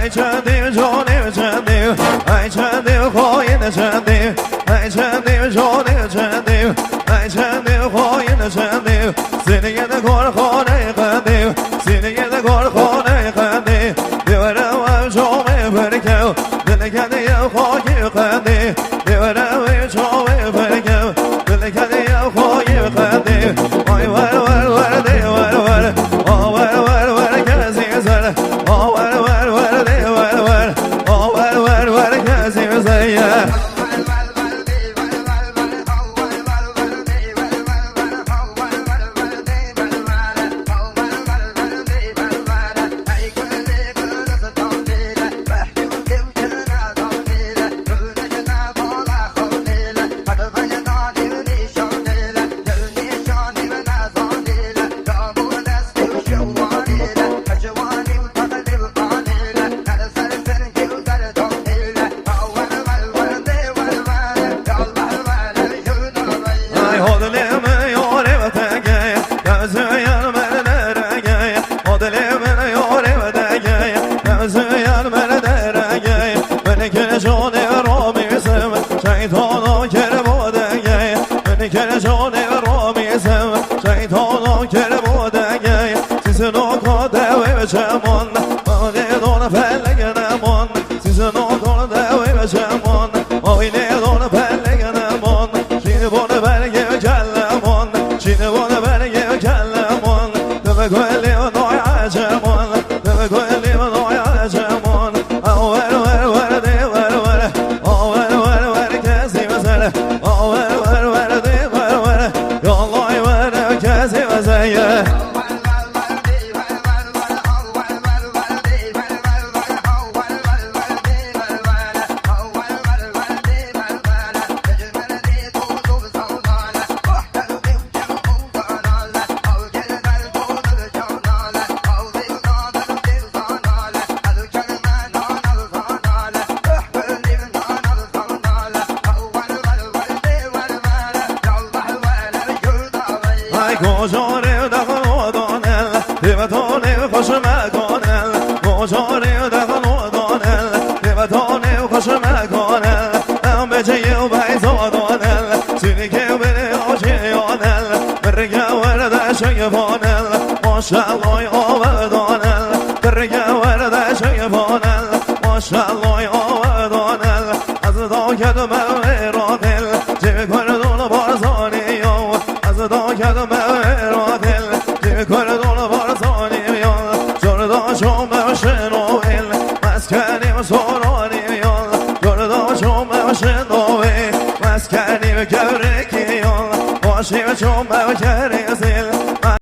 ای چندی جانی چندی ای چندی خواهی چندی ای چندی جانی چندی ای چندی خواهی چندی سینه دکار خانه قندی سینه دکار خانه قندی دیواره و جامه برکو دلکنی خواهی قندی دیواره و جامه برکو دلکنی خواهی قندی آی ور ور ور دی ور ور ور ور ور کسی زر ور ور ور دی ور ور ور ور ور کسی زر Çamon, ne dona pelle gamon, siz no dona deve çamon, oyne dona pelle gamon, şimdi bona belge kellamon, şimdi bona belge kellamon, deve gölli noya çamon, deve gölli noya çamon, ver ver ver de ver ver, ver ver ver kesi mesele, ver ver ver de ver ver, yallah ver kesi mesele. گوشاره دخل و دانل دیوتانه خوش مکانل گوشاره دخل و دانل دیوتانه خوش مکانل ام بچه و بیزا دانل سینی که بره آشیانل برگه ورده شیفانل ماشالله آوردانل برگه ورده شیفانل ماشالله آوردانل از داکت مویراتل جوی کردون بارزانی از داکت مویراتل جوی کردون بارزانی جردا شما شنویل مسکنیم سرانیم جردا شما شنویل مسکنیم گورکیم باشیم شما کریزیل